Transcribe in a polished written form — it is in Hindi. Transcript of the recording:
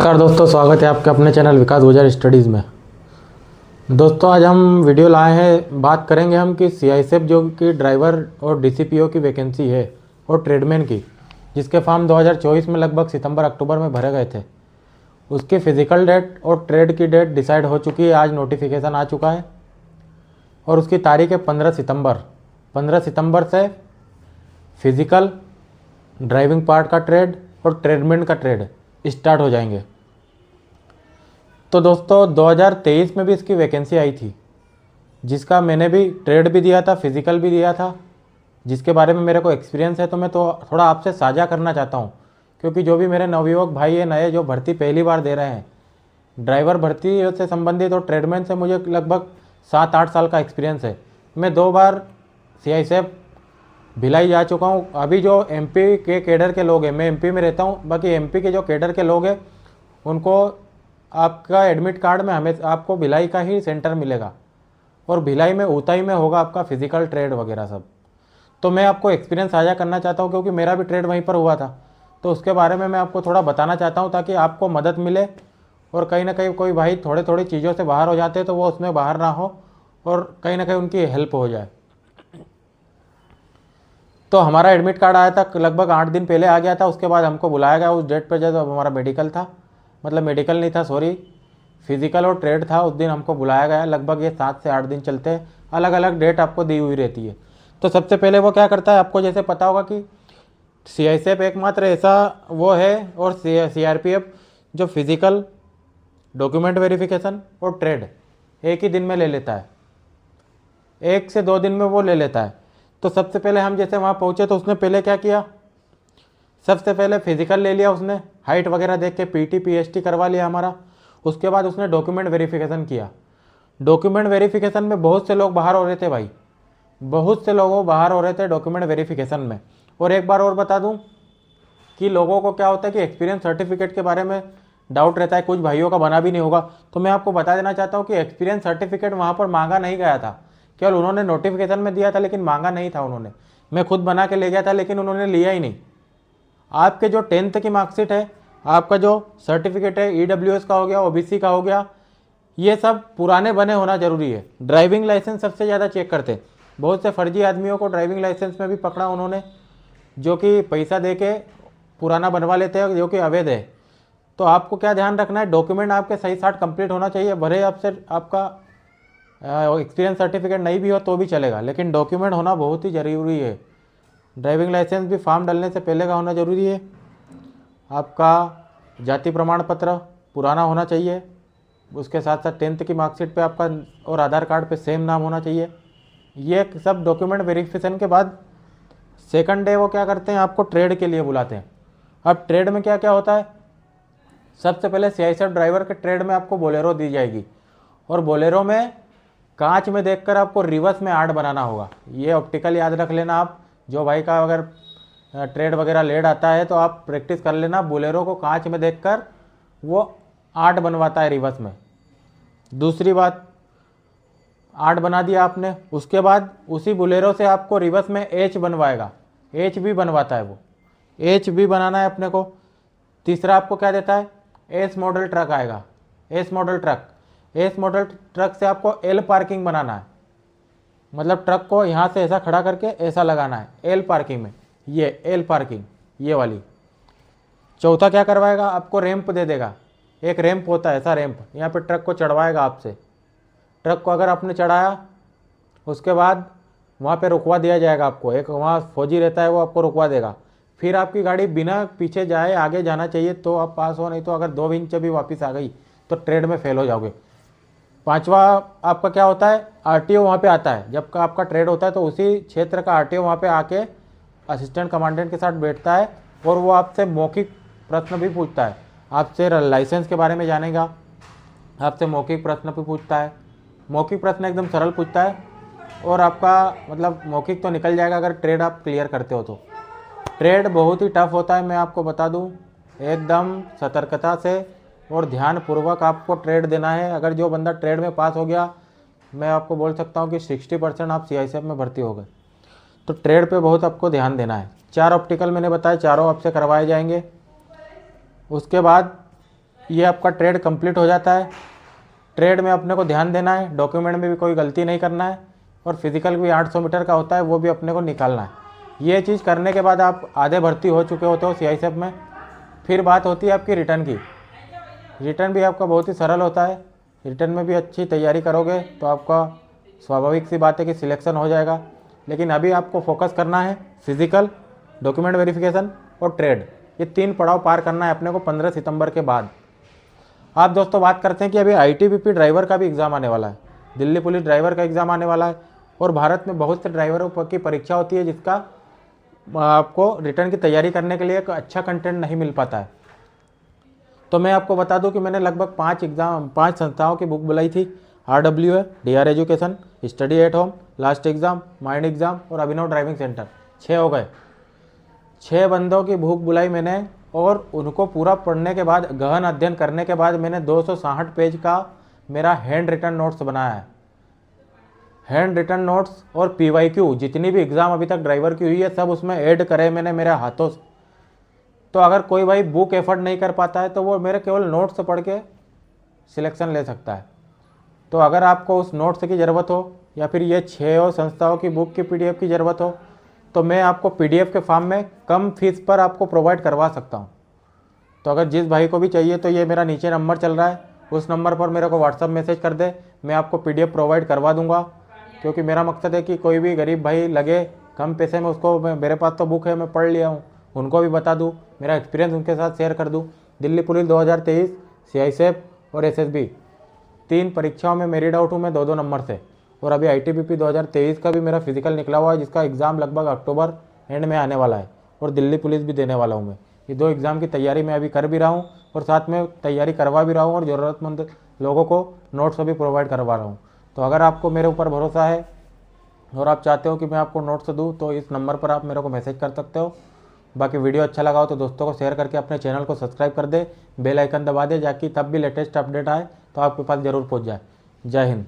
नमस्कार दोस्तों, स्वागत है आपके अपने चैनल विकास गुजर स्टडीज़ में। दोस्तों आज हम वीडियो लाए हैं, बात करेंगे हम कि सीआईएसएफ जो कि ड्राइवर और डीसीपीओ की वैकेंसी है और ट्रेडमैन की, जिसके फॉर्म 2024 में लगभग सितंबर अक्टूबर में भरे गए थे, उसकी फ़िज़िकल डेट और ट्रेड की डेट डिसाइड हो चुकी है। आज नोटिफिकेशन आ चुका है और उसकी तारीख है 15 सितंबर। 15 सितंबर से फ़िज़िकल, ड्राइविंग पार्ट का ट्रेड और ट्रेडमैन का ट्रेड स्टार्ट हो जाएंगे। तो दोस्तों 2023 में भी इसकी वैकेंसी आई थी, जिसका मैंने भी ट्रेड भी दिया था, फिज़िकल भी दिया था, जिसके बारे में मेरे को एक्सपीरियंस है। तो मैं तो थोड़ा आपसे साझा करना चाहता हूँ, क्योंकि जो भी मेरे नवयुवक भाई है, नए जो भर्ती पहली बार दे रहे हैं, ड्राइवर भर्ती से संबंधित और ट्रेडमैन से मुझे लगभग 7-8 साल का एक्सपीरियंस है। मैं 2 बार सीआईएसएफ भिलाई जा चुका हूँ। अभी जो एमपी के कैडर के लोग हैं, मैं एमपी में रहता हूँ, बाकी एमपी के जो कैडर के लोग हैं उनको आपका एडमिट कार्ड में हमें आपको भिलाई का ही सेंटर मिलेगा और भिलाई में ऊताई में होगा आपका फिज़िकल ट्रेड वगैरह सब। तो मैं आपको एक्सपीरियंस साझा करना चाहता हूँ, क्योंकि मेरा भी ट्रेड वहीं पर हुआ था। तो उसके बारे में मैं आपको थोड़ा बताना चाहता हूँ, ताकि आपको मदद मिले और कहीं ना कहीं कोई भाई थोड़ी चीज़ों से बाहर हो जाते हैं तो वो उसमें बाहर ना हो और कहीं ना कहीं उनकी हेल्प हो जाए। तो हमारा एडमिट कार्ड आया था, लगभग 8 दिन पहले आ गया था। उसके बाद हमको बुलाया गया उस डेट पर जब हमारा मेडिकल था, मतलब मेडिकल नहीं था, सॉरी, फिज़िकल और ट्रेड था। उस दिन हमको बुलाया गया। लगभग ये 7 से 8 दिन चलते हैं, अलग अलग डेट आपको दी हुई रहती है। तो सबसे पहले वो क्या करता है, आपको जैसे पता होगा कि सीआईएसएफ एकमात्र ऐसा वो है और सीआरपीएफ जो फिज़िकल, डॉक्यूमेंट वेरिफिकेशन और ट्रेड एक ही दिन में ले लेता है, 1 से 2 दिन में वो ले लेता है। तो सबसे पहले हम जैसे वहाँ पहुँचे तो उसने पहले क्या किया, सबसे पहले फिज़िकल ले लिया उसने, हाइट वगैरह देख के पीटी पीएचटी करवा लिया हमारा। उसके बाद उसने डॉक्यूमेंट वेरिफिकेशन किया। डॉक्यूमेंट वेरिफिकेशन में बहुत से लोग बाहर हो रहे थे भाई, बहुत से लोगों बाहर हो रहे थे डॉक्यूमेंट वेरिफिकेशन में। और एक बार और बता दूं कि लोगों को क्या होता है कि एक्सपीरियंस सर्टिफिकेट के बारे में डाउट रहता है, कुछ भाइयों का बना भी नहीं होगा। तो मैं आपको बता देना चाहता हूँ कि एक्सपीरियंस सर्टिफिकेट वहाँ पर मांगा नहीं गया था, केवल उन्होंने नोटिफिकेशन में दिया था, लेकिन मांगा नहीं था उन्होंने। मैं खुद बना के ले गया था, लेकिन उन्होंने लिया ही नहीं। आपके जो 10th की मार्कशीट है, आपका जो सर्टिफिकेट है, ईडब्ल्यूएस का हो गया, ओबीसी का हो गया, ये सब पुराने बने होना जरूरी है। ड्राइविंग लाइसेंस सबसे ज़्यादा चेक करते हैं। बहुत से फर्जी आदमियों को ड्राइविंग लाइसेंस में भी पकड़ा उन्होंने, जो कि पैसा दे के पुराना बनवा लेते हैं, जो कि अवैध है। तो आपको क्या ध्यान रखना है, डॉक्यूमेंट आपके सही साठ कंप्लीट होना चाहिए। भले आपसे आपका एक्सपीरियंस सर्टिफिकेट नहीं भी हो तो भी चलेगा, लेकिन डॉक्यूमेंट होना बहुत ही ज़रूरी है। ड्राइविंग लाइसेंस भी फॉर्म डालने से पहले का होना ज़रूरी है। आपका जाति प्रमाण पत्र पुराना होना चाहिए। उसके साथ साथ 10th की मार्कशीट पे आपका और आधार कार्ड पे सेम नाम होना चाहिए। ये सब डॉक्यूमेंट वेरिफिकेशन के बाद सेकंड डे वो क्या करते हैं, आपको ट्रेड के लिए बुलाते हैं। अब ट्रेड में क्या क्या होता है, सबसे पहले सीआईएसएफ ड्राइवर के ट्रेड में आपको बोलेरो दी जाएगी, और बोलेरो में कांच में देखकर आपको रिवर्स में आर्ट बनाना होगा। ये ऑप्टिकल याद रख लेना आप। जो भाई का अगर ट्रेड वगैरह लेड आता है तो आप प्रैक्टिस कर लेना। बोलेरो को कांच में देखकर वो आर्ट बनवाता है रिवर्स में। दूसरी बात, आर्ट बना दिया आपने, उसके बाद उसी बोलेरो से आपको रिवर्स में एच बनवाएगा, एच भी बनवाता है वो, एच भी बनाना है अपने को। तीसरा आपको क्या देता है, एस मॉडल ट्रक आएगा, S model truck. S model truck से आपको एल पार्किंग बनाना है, मतलब ट्रक को यहाँ से ऐसा खड़ा करके ऐसा लगाना है एल पार्किंग में, ये एल पार्किंग ये वाली। चौथा क्या करवाएगा, आपको रैंप दे देगा। एक रैंप होता है ऐसा रैंप, यहाँ पे ट्रक को चढ़वाएगा आपसे। ट्रक को अगर आपने चढ़ाया, उसके बाद वहाँ पे रुकवा दिया जाएगा आपको। एक वहाँ फौजी रहता है, वो आपको रुकवा देगा। फिर आपकी गाड़ी बिना पीछे जाए आगे जाना चाहिए तो आप पास हो, नहीं तो अगर 2 इंच भी वापस आ गई तो ट्रेड में फेल हो जाओगे। पांचवा आपका क्या होता है, आरटीओ वहाँ पे आता है। जब का आपका ट्रेड होता है तो उसी क्षेत्र का आरटीओ वहाँ पे आके असिस्टेंट कमांडेंट के साथ बैठता है, और वो आपसे मौखिक प्रश्न भी पूछता है। आपसे लाइसेंस के बारे में जानेगा, आपसे मौखिक प्रश्न भी पूछता है। मौखिक प्रश्न एकदम सरल पूछता है, और आपका मतलब मौखिक तो निकल जाएगा अगर ट्रेड आप क्लियर करते हो तो। ट्रेड बहुत ही टफ होता है, मैं आपको बता दूं। एकदम सतर्कता से और ध्यानपूर्वक आपको ट्रेड देना है। अगर जो बंदा ट्रेड में पास हो गया, मैं आपको बोल सकता हूं कि 60% आप सीआईएसएफ में भर्ती हो गए। तो ट्रेड पे बहुत आपको ध्यान देना है। 4 ऑप्टिकल मैंने बताया, चारों आपसे करवाए जाएंगे। उसके बाद ये आपका ट्रेड कंप्लीट हो जाता है। ट्रेड में अपने को ध्यान देना है, डॉक्यूमेंट में भी कोई गलती नहीं करना है, और फिजिकल भी 800 मीटर का होता है, वो भी अपने को निकालना है। ये चीज़ करने के बाद आप आधे भर्ती हो चुके होते हो CISF में। फिर बात होती है आपकी रिटर्न की। रिटर्न भी आपका बहुत ही सरल होता है। रिटर्न में भी अच्छी तैयारी करोगे तो आपका स्वाभाविक सी बात है कि सिलेक्शन हो जाएगा। लेकिन अभी आपको फोकस करना है फिजिकल, डॉक्यूमेंट वेरिफिकेशन और ट्रेड। ये 3 पड़ाव पार करना है अपने को 15 सितंबर के बाद। आप दोस्तों बात करते हैं कि अभी ITBP ड्राइवर का भी एग्ज़ाम आने वाला है, दिल्ली पुलिस ड्राइवर का एग्ज़ाम आने वाला है, और भारत में बहुत से ड्राइवरों की परीक्षा होती है जिसका आपको रिटर्न की तैयारी करने के लिए एक अच्छा कंटेंट नहीं मिल पाता है। तो मैं आपको बता दूं कि मैंने लगभग 5 संस्थाओं की बुक बुलाई थी। RWA, DR education, study at home, last exam, mind exam और अभिनव ड्राइविंग सेंटर। 6 हो गए। 6 बंदों की बुक बुलाई मैंने, और उनको पूरा पढ़ने के बाद, गहन अध्ययन करने के बाद मैंने 260 पेज का मेरा हैंड रिटन नोट्स बनाया है। हैंड रिटन नोट्स और PYQ, जितनी भी एग्ज़ाम अभी तक ड्राइवर की हुई है सब उसमें ऐड करे मैंने मेरे हाथों से। तो अगर कोई भाई बुक एफर्ट नहीं कर पाता है तो वो मेरे केवल नोट्स से पढ़ के सिलेक्शन ले सकता है। तो अगर आपको उस नोट्स की ज़रूरत हो या फिर ये 6 संस्थाओं की बुक की PDF की ज़रूरत हो तो मैं आपको PDF के फॉर्म में कम फीस पर आपको प्रोवाइड करवा सकता हूँ। तो अगर जिस भाई को भी चाहिए तो ये मेरा नीचे नंबर चल रहा है, उस नंबर पर मेरे को व्हाट्सअप मैसेज कर दे, मैं आपको PDF प्रोवाइड करवा दूंगा। क्योंकि मेरा मकसद है कि कोई भी गरीब भाई लगे कम पैसे में, उसको मेरे पास तो बुक है, मैं पढ़ लिया हूँ, उनको भी बता दूँ, मेरा एक्सपीरियंस उनके साथ शेयर कर दूँ। दिल्ली पुलिस 2023, CISF और SSB 3 परीक्षाओं में मेरिट आउट हूँ मैं 2-2 नंबर से। और अभी ITBP 2023 का भी मेरा फिजिकल निकला हुआ है, जिसका एग्ज़ाम लगभग अक्टूबर एंड में आने वाला है, और दिल्ली पुलिस भी देने वाला हूँ मैं। ये 2 एग्ज़ाम की तैयारी मैं अभी कर भी रहा हूँ और साथ में तैयारी करवा भी रहा हूँ, और ज़रूरतमंद लोगों को नोट्स भी प्रोवाइड करवा रहा हूँ। तो अगर आपको मेरे ऊपर भरोसा है और आप चाहते हो कि मैं आपको नोट्स दूँ तो इस नंबर पर आप मेरे को मैसेज कर सकते हो। बाकी वीडियो अच्छा लगा हो तो दोस्तों को शेयर करके अपने चैनल को सब्सक्राइब कर दे, बेल आइकन दबा दे, ताकि तब भी लेटेस्ट अपडेट आए तो आपके पास ज़रूर पहुँच जाए। जय हिंद।